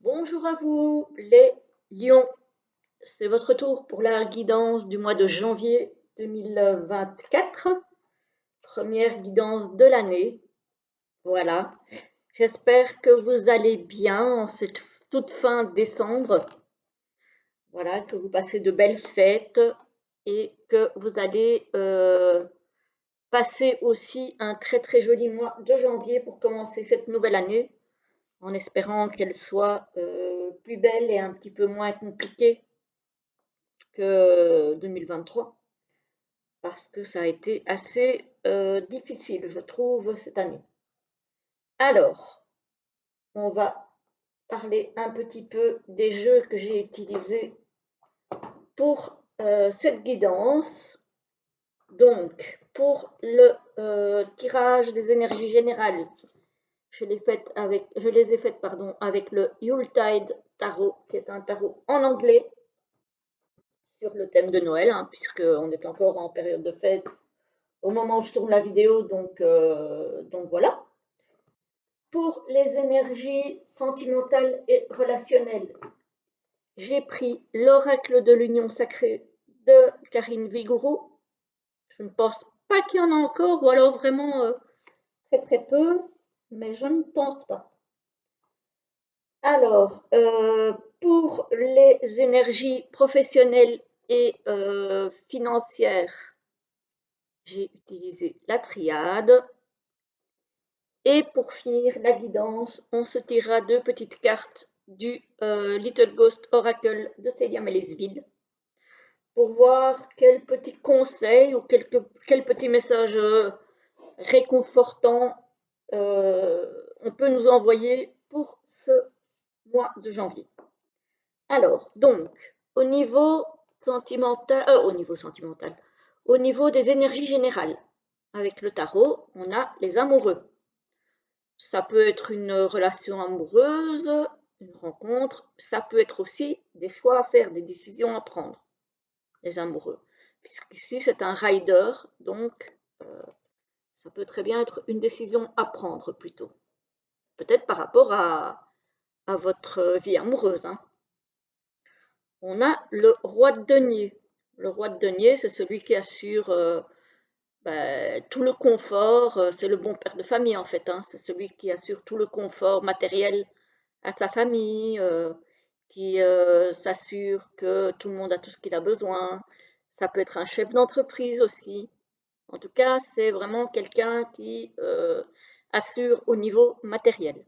Bonjour à vous les lions, c'est votre tour pour la guidance du mois de janvier 2024, première guidance de l'année. Voilà, j'espère que vous allez bien en cette toute fin décembre. Voilà, que vous passez de belles fêtes et que vous allez passer aussi un très très joli mois de janvier pour commencer cette nouvelle année, en espérant qu'elle soit plus belle et un petit peu moins compliquée que 2023, parce que ça a été assez difficile, je trouve, cette année. Alors, on va parler un petit peu des jeux que j'ai utilisés pour cette guidance. Donc, pour le tirage des énergies générales, je les ai faites avec le Yuletide Tarot, qui est un tarot en anglais sur le thème de Noël, hein, puisqu'on est encore en période de fête au moment où je tourne la vidéo, donc voilà. Pour les énergies sentimentales et relationnelles, j'ai pris l'oracle de l'union sacrée de Karine Vigoureux. Je ne pense pas qu'il y en a encore, ou alors vraiment très très peu, mais je ne pense pas. Alors, pour les énergies professionnelles et financières, j'ai utilisé la triade. Et pour finir la guidance, on se tirera deux petites cartes du Little Ghost Oracle de Célia Melisville pour voir quel petit conseil ou quel petit message réconfortant on peut nous envoyer pour ce mois de janvier. Alors, donc, au niveau des énergies générales, avec le tarot, on a les amoureux. Ça peut être une relation amoureuse, une rencontre, ça peut être aussi des choix à faire, des décisions à prendre, les amoureux. Puisqu'ici, c'est un rider, donc ça peut très bien être une décision à prendre plutôt. Peut-être par rapport à votre vie amoureuse, hein. On a le roi de denier. Le roi de denier, c'est celui qui assure tout le confort, c'est le bon père de famille en fait, hein. C'est celui qui assure tout le confort matériel à sa famille, qui s'assure que tout le monde a tout ce qu'il a besoin. Ça peut être un chef d'entreprise aussi. En tout cas, c'est vraiment quelqu'un qui assure au niveau matériel.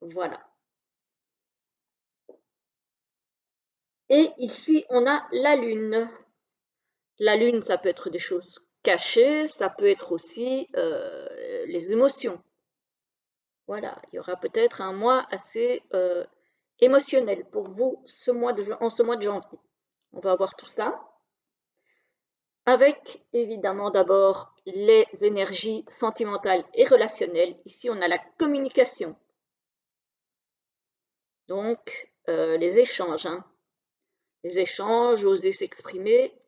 Voilà. Et ici, on a la lune. La lune, ça peut être des choses cachées, ça peut être aussi les émotions. Voilà, il y aura peut-être un mois assez émotionnel pour vous en ce mois de janvier. On va voir tout ça. Avec évidemment d'abord les énergies sentimentales et relationnelles. Ici, on a la communication. Donc, les échanges, hein. Les échanges, oser s'exprimer.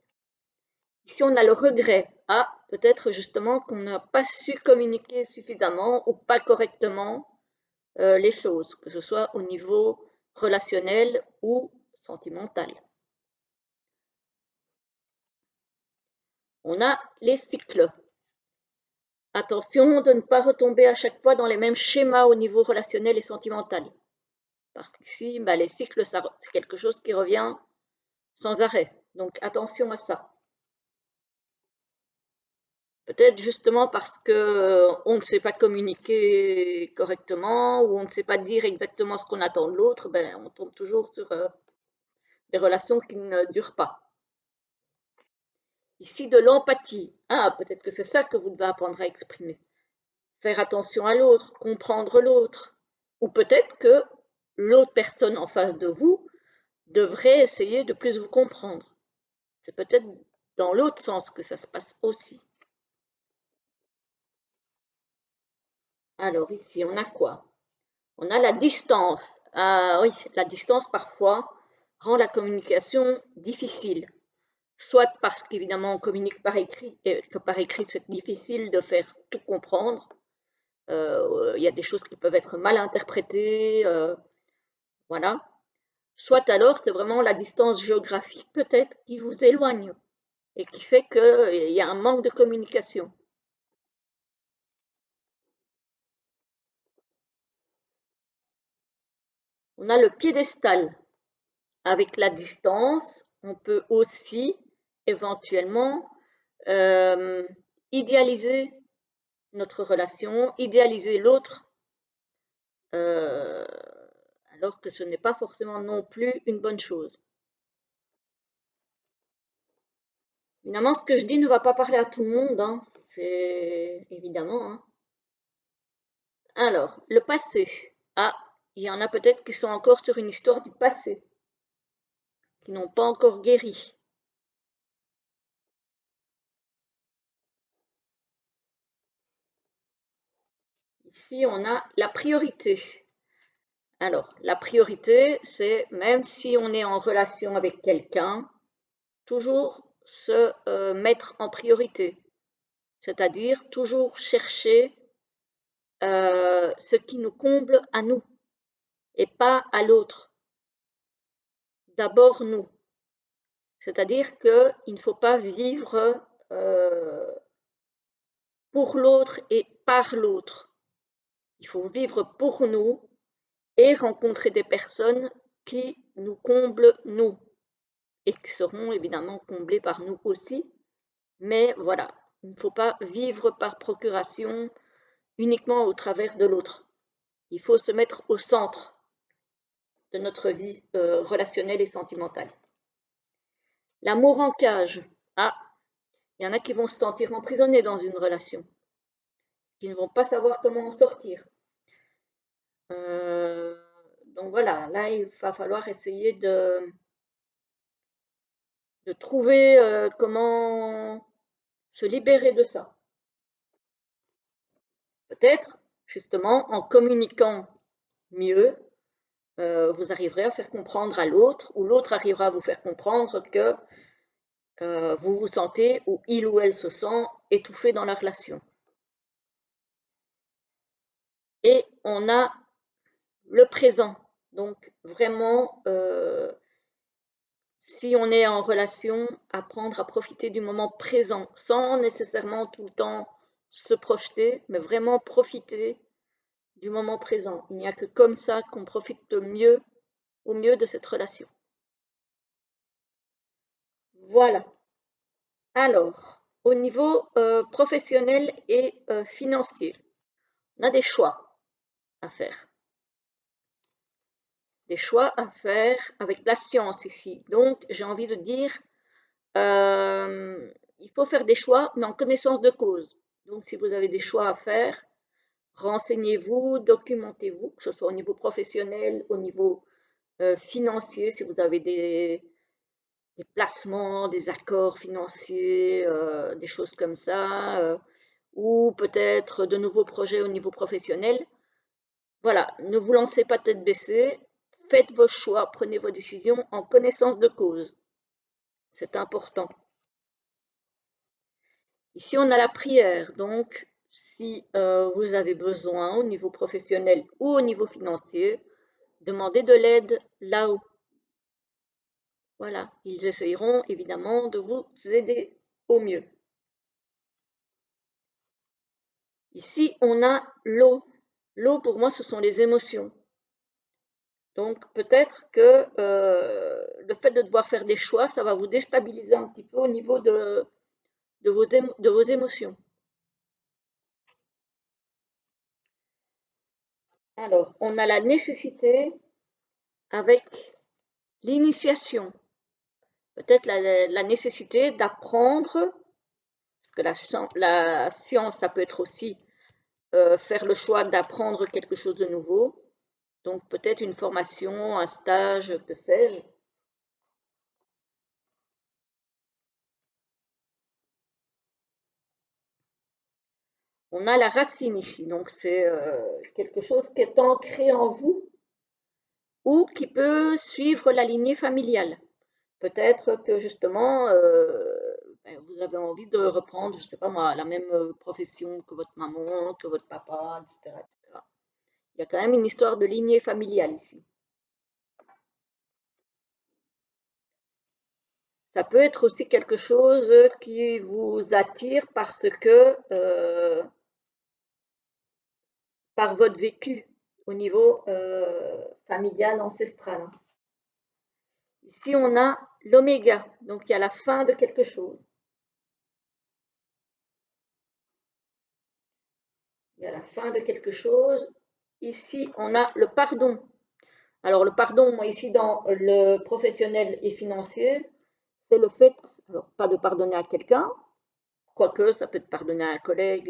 Ici, on a le regret. Ah, peut-être justement qu'on n'a pas su communiquer suffisamment ou pas correctement les choses, que ce soit au niveau relationnel ou sentimental. On a les cycles. Attention de ne pas retomber à chaque fois dans les mêmes schémas au niveau relationnel et sentimental. Parce qu'ici, les cycles, c'est quelque chose qui revient sans arrêt. Donc attention à ça. Peut-être justement parce qu'on ne sait pas communiquer correctement ou on ne sait pas dire exactement ce qu'on attend de l'autre, on tombe toujours sur des relations qui ne durent pas. Ici, de l'empathie. Ah, peut-être que c'est ça que vous devez apprendre à exprimer. Faire attention à l'autre, comprendre l'autre. Ou peut-être que l'autre personne en face de vous devrait essayer de plus vous comprendre. C'est peut-être dans l'autre sens que ça se passe aussi. Alors ici, on a quoi? On a la distance. Ah oui, la distance parfois rend la communication difficile. Soit parce qu'évidemment on communique par écrit et que par écrit c'est difficile de faire tout comprendre. Il y a des choses qui peuvent être mal interprétées. Voilà. Soit alors, c'est vraiment la distance géographique peut-être qui vous éloigne et qui fait qu'il y a un manque de communication. On a le piédestal. Avec la distance, on peut aussi éventuellement euh, idéaliser notre relation, idéaliser l'autre, euh, alors que ce n'est pas forcément non plus une bonne chose. Évidemment, ce que je dis ne va pas parler à tout le monde, hein, c'est évidemment. Hein. Alors, le passé. Ah, il y en a peut-être qui sont encore sur une histoire du passé, qui n'ont pas encore guéri. Ici, on a la priorité. Alors, la priorité, c'est même si on est en relation avec quelqu'un, toujours se mettre en priorité, c'est-à-dire toujours chercher ce qui nous comble à nous et pas à l'autre. D'abord nous. C'est-à-dire qu'il ne faut pas vivre pour l'autre et par l'autre. Il faut vivre pour nous et rencontrer des personnes qui nous comblent nous et qui seront évidemment comblées par nous aussi. Mais voilà, il ne faut pas vivre par procuration uniquement au travers de l'autre. Il faut se mettre au centre de notre vie relationnelle et sentimentale. L'amour en cage. Ah, il y en a qui vont se sentir emprisonnés dans une relation, qui ne vont pas savoir comment en sortir. Euh, donc voilà, là, il va falloir essayer de trouver comment se libérer de ça. Peut-être, justement, en communiquant mieux, vous arriverez à faire comprendre à l'autre, ou l'autre arrivera à vous faire comprendre que vous vous sentez, ou il ou elle se sent, étouffé dans la relation. Et on a le présent. Donc, vraiment, si on est en relation, apprendre à profiter du moment présent, sans nécessairement tout le temps se projeter, mais vraiment profiter du moment présent. Il n'y a que comme ça qu'on profite mieux, au mieux de cette relation. Voilà. Alors, au niveau professionnel et financier, on a des choix à faire. Des choix à faire avec la science ici. Donc, j'ai envie de dire, il faut faire des choix, mais en connaissance de cause. Donc, si vous avez des choix à faire, renseignez-vous, documentez-vous, que ce soit au niveau professionnel, au niveau financier, si vous avez des placements, des accords financiers, des choses comme ça, ou peut-être de nouveaux projets au niveau professionnel. Voilà, ne vous lancez pas tête baissée, faites vos choix, prenez vos décisions en connaissance de cause. C'est important. Ici, on a la prière, donc si vous avez besoin au niveau professionnel ou au niveau financier, demandez de l'aide là-haut. Voilà, ils essayeront évidemment de vous aider au mieux. Ici, on a l'eau. L'eau, pour moi, ce sont les émotions. Donc, peut-être que le fait de devoir faire des choix, ça va vous déstabiliser un petit peu au niveau de vos émotions. Alors, on a la nécessité avec l'initiation. Peut-être la nécessité d'apprendre, parce que la science, ça peut être aussi faire le choix d'apprendre quelque chose de nouveau. Donc peut-être une formation, un stage, que sais-je. On a la racine ici, donc c'est quelque chose qui est ancré en vous ou qui peut suivre la lignée familiale. Peut-être que justement, vous avez envie de reprendre, je ne sais pas moi, la même profession que votre maman, que votre papa, etc., etc. Il y a quand même une histoire de lignée familiale ici. Ça peut être aussi quelque chose qui vous attire parce que par votre vécu au niveau familial ancestral. Ici, on a l'oméga, donc il y a la fin de quelque chose. Il y a la fin de quelque chose. Ici, on a le pardon. Alors, le pardon, moi, ici, dans le professionnel et financier, c'est le fait, alors pas de pardonner à quelqu'un, quoique ça peut être pardonner à un collègue,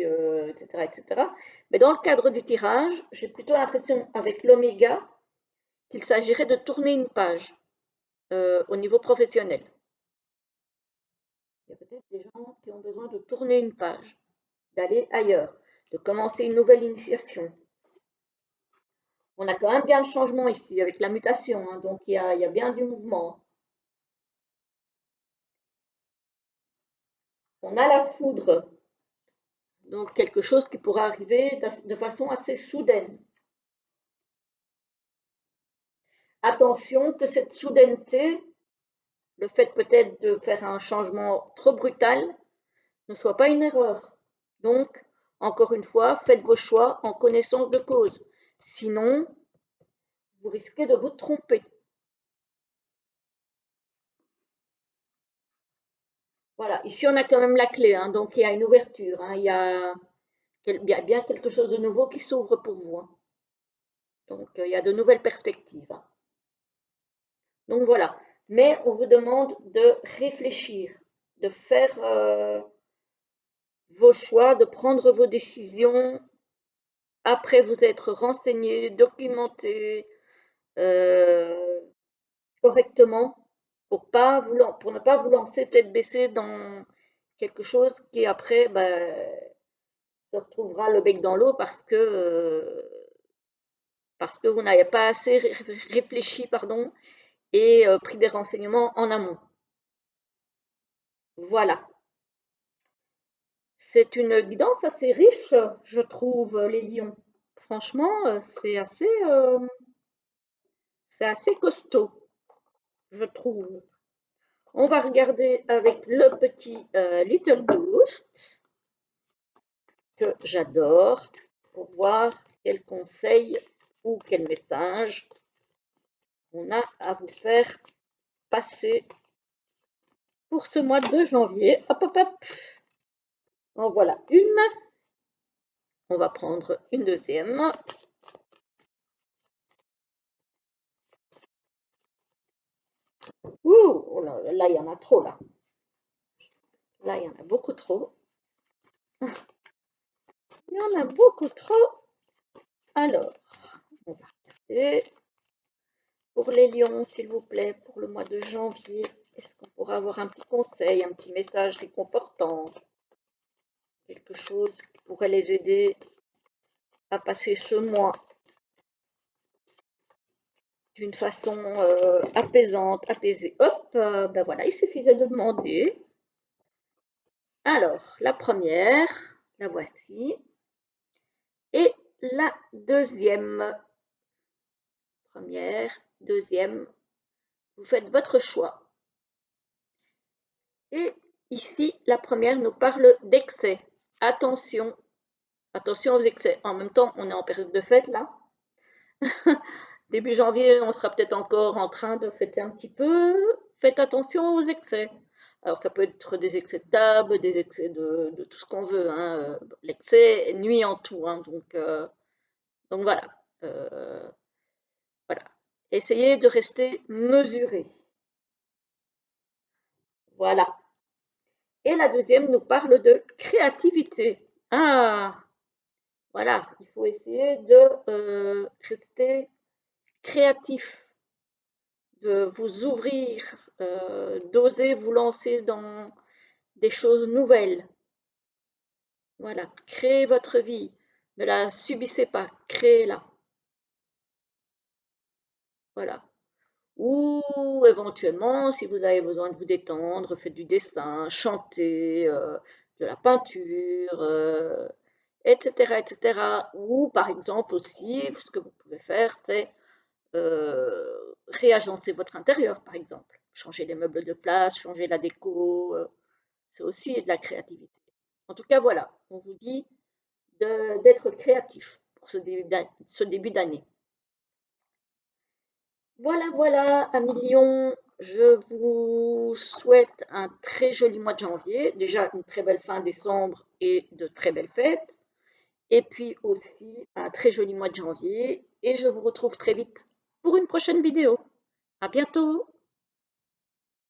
etc., etc. Mais dans le cadre du tirage, j'ai plutôt l'impression avec l'oméga qu'il s'agirait de tourner une page au niveau professionnel. Il y a peut-être des gens qui ont besoin de tourner une page, d'aller ailleurs, de commencer une nouvelle initiation. On a quand même bien le changement ici avec la mutation, hein, donc il y a bien du mouvement. On a la foudre, donc quelque chose qui pourra arriver de façon assez soudaine. Attention que cette soudaineté, le fait peut-être de faire un changement trop brutal, ne soit pas une erreur. Donc, encore une fois, faites vos choix en connaissance de cause. Sinon, vous risquez de vous tromper. Voilà, ici on a quand même la clé, hein, donc il y a une ouverture, hein, il y a bien quelque chose de nouveau qui s'ouvre pour vous, hein. Donc il y a de nouvelles perspectives, hein. Donc voilà, mais on vous demande de réfléchir, de faire vos choix, de prendre vos décisions après vous être renseigné, documenté correctement pour ne pas vous lancer tête baissée dans quelque chose qui après se retrouvera le bec dans l'eau parce que vous n'avez pas assez réfléchi pardon, et pris des renseignements en amont. Voilà. C'est une guidance assez riche, je trouve, les lions. Franchement, c'est assez costaud, je trouve. On va regarder avec le petit Little Boost que j'adore pour voir quel conseil ou quel message on a à vous faire passer pour ce mois de janvier. Hop, hop, hop. En voilà une. On va prendre une deuxième. Ouh, oh là, il y en a trop là. Là, il y en a beaucoup trop. Il y en a beaucoup trop. Alors, on va regarder. Pour les lions, s'il vous plaît, pour le mois de janvier, est-ce qu'on pourra avoir un petit conseil, un petit message réconfortant? Quelque chose qui pourrait les aider à passer ce mois d'une façon apaisante, apaisée. Hop, ben voilà, il suffisait de demander. Alors, la première, la voici. Et la deuxième. Première, deuxième. Vous faites votre choix. Et ici, la première nous parle d'excès. Attention, attention aux excès. En même temps, on est en période de fête là. Début janvier, on sera peut-être encore en train de fêter un petit peu. Faites attention aux excès. Alors, ça peut être des excès de table, des excès de tout ce qu'on veut, hein. L'excès nuit en tout, hein. Donc voilà. Voilà. Essayez de rester mesuré. Voilà. Et la deuxième nous parle de créativité. Ah, voilà. Il faut essayer de rester créatif, de vous ouvrir, d'oser vous lancer dans des choses nouvelles. Voilà, créez votre vie, ne la subissez pas, créez-la. Voilà. Ou éventuellement, si vous avez besoin de vous détendre, faites du dessin, chantez, de la peinture, etc., etc. Ou par exemple aussi, ce que vous pouvez faire, c'est réagencer votre intérieur, par exemple. changer les meubles de place, changer la déco, c'est aussi de la créativité. En tout cas, voilà, on vous dit d'être créatif pour ce début d'année. Voilà, voilà, amis Lyon, je vous souhaite un très joli mois de janvier, déjà une très belle fin décembre et de très belles fêtes, et puis aussi un très joli mois de janvier, et je vous retrouve très vite pour une prochaine vidéo. À bientôt!